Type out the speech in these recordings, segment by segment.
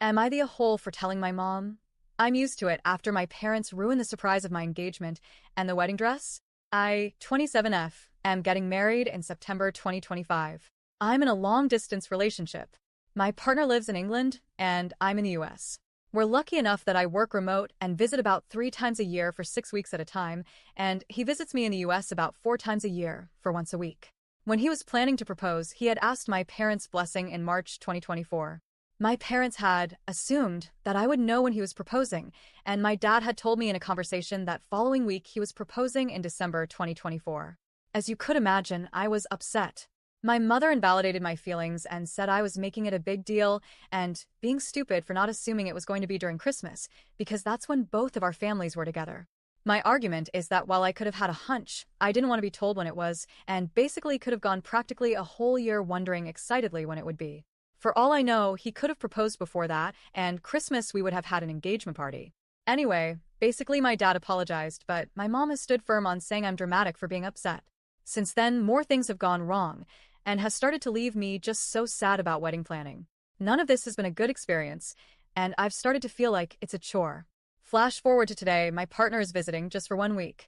Am I the a-hole for telling my mom? I'm used to it after my parents ruined the surprise of my engagement and the wedding dress. I, 27F, am getting married in September 2025. I'm in a long-distance relationship. My partner lives in England, and I'm in the US. We're lucky enough that I work remote and visit about 3 times a year for 6 weeks at a time, and he visits me in the US about 4 times a year for once a week. When he was planning to propose, he had asked my parents' blessing in March 2024. My parents had assumed that I would know when he was proposing, and my dad had told me in a conversation that following week he was proposing in December 2024. As you could imagine, I was upset. My mother invalidated my feelings and said I was making it a big deal and being stupid for not assuming it was going to be during Christmas, because that's when both of our families were together. My argument is that while I could have had a hunch, I didn't want to be told when it was, and basically could have gone practically a whole year wondering excitedly when it would be. For all I know, he could have proposed before that, and Christmas we would have had an engagement party. Anyway, basically my dad apologized, but my mom has stood firm on saying I'm dramatic for being upset. Since then, more things have gone wrong, and has started to leave me just so sad about wedding planning. None of this has been a good experience, and I've started to feel like it's a chore. Flash forward to today, my partner is visiting just for 1 week,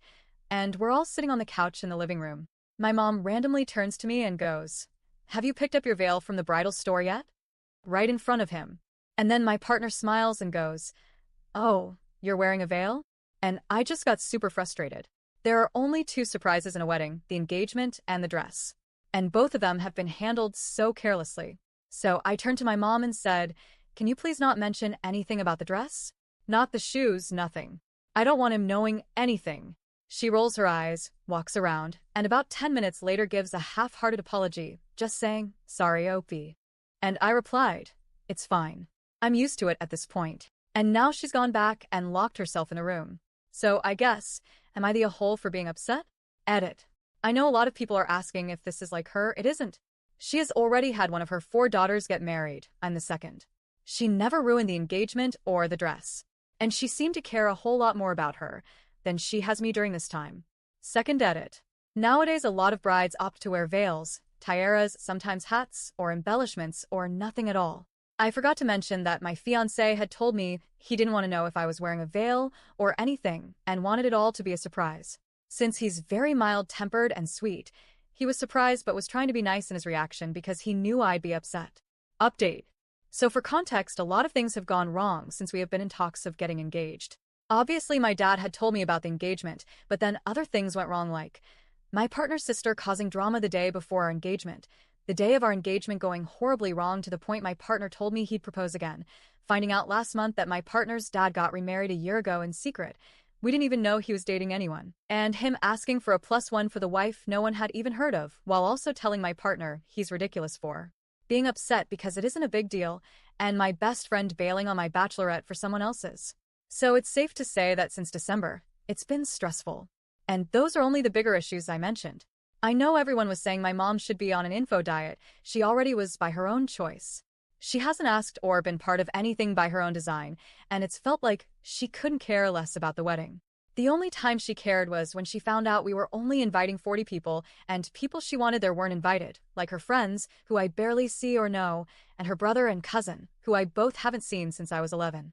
and we're all sitting on the couch in the living room. My mom randomly turns to me and goes, "Have you picked up your veil from the bridal store yet?" Right in front of him. And then my partner smiles and goes, "Oh, you're wearing a veil?" And I just got super frustrated. There are only 2 surprises in a wedding, the engagement and the dress. And both of them have been handled so carelessly. So I turned to my mom and said, "Can you please not mention anything about the dress? Not the shoes, nothing. I don't want him knowing anything." She rolls her eyes, walks around, and about 10 minutes later gives a half-hearted apology, just saying, "Sorry, OP." And I replied, "It's fine. I'm used to it at this point." And now she's gone back and locked herself in a room. So I guess, am I the a-hole for being upset? Edit. I know a lot of people are asking if this is like her. It isn't. She has already had one of her 4 daughters get married. I'm the second. She never ruined the engagement or the dress. And she seemed to care a whole lot more about her than she has me during this time. Second edit. Nowadays a lot of brides opt to wear veils, tiaras, sometimes hats, or embellishments, or nothing at all. I forgot to mention that my fiancé had told me he didn't want to know if I was wearing a veil or anything and wanted it all to be a surprise. Since he's very mild-tempered and sweet, he was surprised but was trying to be nice in his reaction because he knew I'd be upset. Update. So for context, a lot of things have gone wrong since we have been in talks of getting engaged. Obviously, my dad had told me about the engagement, but then other things went wrong, like my partner's sister causing drama the day before our engagement, the day of our engagement going horribly wrong to the point my partner told me he'd propose again, finding out last month that my partner's dad got remarried a year ago in secret. We didn't even know he was dating anyone, and him asking for a +1 for the wife no one had even heard of, while also telling my partner he's ridiculous for being upset because it isn't a big deal, and my best friend bailing on my bachelorette for someone else's. So it's safe to say that since December, it's been stressful. And those are only the bigger issues I mentioned. I know everyone was saying my mom should be on an info diet. She already was by her own choice. She hasn't asked or been part of anything by her own design, and it's felt like she couldn't care less about the wedding. The only time she cared was when she found out we were only inviting 40 people, and people she wanted there weren't invited, like her friends, who I barely see or know, and her brother and cousin, who I both haven't seen since I was 11.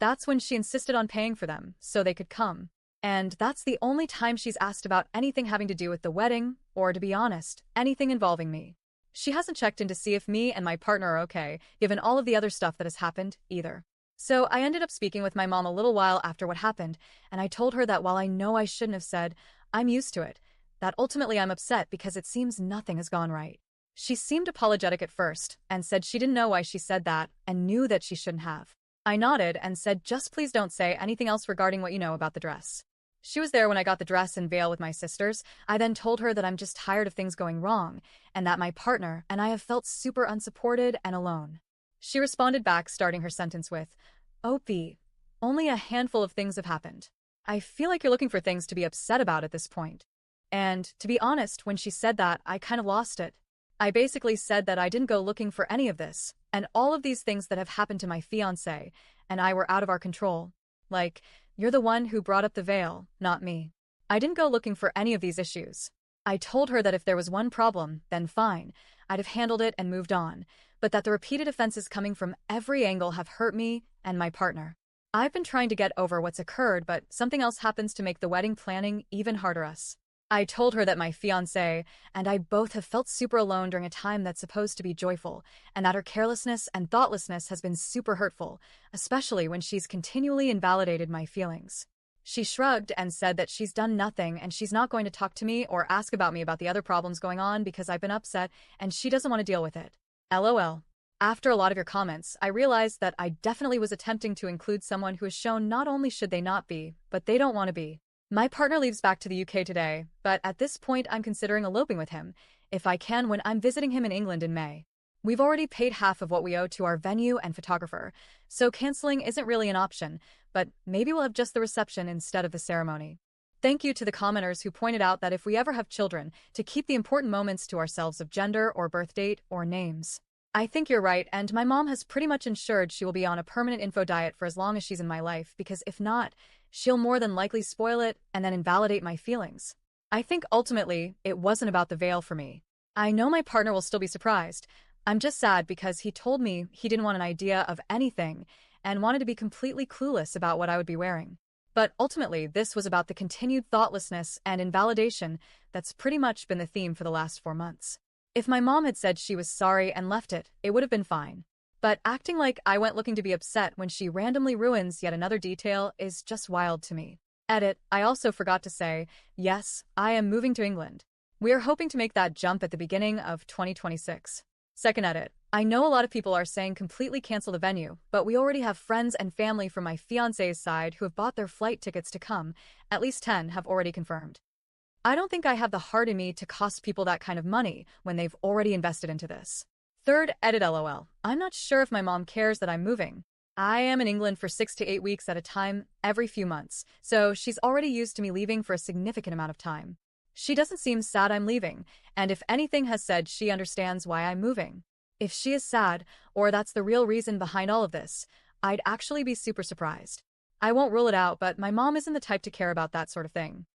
That's when she insisted on paying for them, so they could come. And that's the only time she's asked about anything having to do with the wedding, or to be honest, anything involving me. She hasn't checked in to see if me and my partner are okay, given all of the other stuff that has happened, either. So I ended up speaking with my mom a little while after what happened, and I told her that while I know I shouldn't have said, I'm used to it, that ultimately I'm upset because it seems nothing has gone right. She seemed apologetic at first, and said she didn't know why she said that, and knew that she shouldn't have. I nodded and said just please don't say anything else regarding what you know about the dress. She was there when I got the dress and veil with my sisters. I then told her that I'm just tired of things going wrong, and that my partner and I have felt super unsupported and alone. She responded back, starting her sentence with, "OP, only a handful of things have happened. I feel like you're looking for things to be upset about at this point." And, to be honest, when she said that, I kind of lost it. I basically said that I didn't go looking for any of this, and all of these things that have happened to my fiancé and I were out of our control. Like, you're the one who brought up the veil, not me. I didn't go looking for any of these issues. I told her that if there was one problem, then fine, I'd have handled it and moved on, but that the repeated offenses coming from every angle have hurt me and my partner. I've been trying to get over what's occurred, but something else happens to make the wedding planning even harder us. I told her that my fiancé and I both have felt super alone during a time that's supposed to be joyful, and that her carelessness and thoughtlessness has been super hurtful, especially when she's continually invalidated my feelings. She shrugged and said that she's done nothing and she's not going to talk to me or ask about me about the other problems going on because I've been upset and she doesn't want to deal with it. LOL. After a lot of your comments, I realized that I definitely was attempting to include someone who has shown not only should they not be, but they don't want to be. My partner leaves back to the UK today, but at this point I'm considering eloping with him, if I can, when I'm visiting him in England in May. We've already paid half of what we owe to our venue and photographer, so canceling isn't really an option, but maybe we'll have just the reception instead of the ceremony. Thank you to the commenters who pointed out that if we ever have children, to keep the important moments to ourselves of gender or birth date or names. I think you're right, and my mom has pretty much ensured she will be on a permanent info diet for as long as she's in my life, because if not, she'll more than likely spoil it and then invalidate my feelings. I think ultimately, it wasn't about the veil for me. I know my partner will still be surprised. I'm just sad because he told me he didn't want an idea of anything and wanted to be completely clueless about what I would be wearing. But ultimately, this was about the continued thoughtlessness and invalidation that's pretty much been the theme for the last 4 months. If my mom had said she was sorry and left it, it would have been fine. But acting like I went looking to be upset when she randomly ruins yet another detail is just wild to me. Edit, I also forgot to say, yes, I am moving to England. We are hoping to make that jump at the beginning of 2026. Second edit, I know a lot of people are saying completely cancel the venue, but we already have friends and family from my fiancé's side who have bought their flight tickets to come. At least 10 have already confirmed. I don't think I have the heart in me to cost people that kind of money when they've already invested into this. Third edit, LOL. I'm not sure if my mom cares that I'm moving. I am in England for 6 to 8 weeks at a time every few months, so she's already used to me leaving for a significant amount of time. She doesn't seem sad I'm leaving, and if anything has said she understands why I'm moving. If she is sad, or that's the real reason behind all of this, I'd actually be super surprised. I won't rule it out, but my mom isn't the type to care about that sort of thing.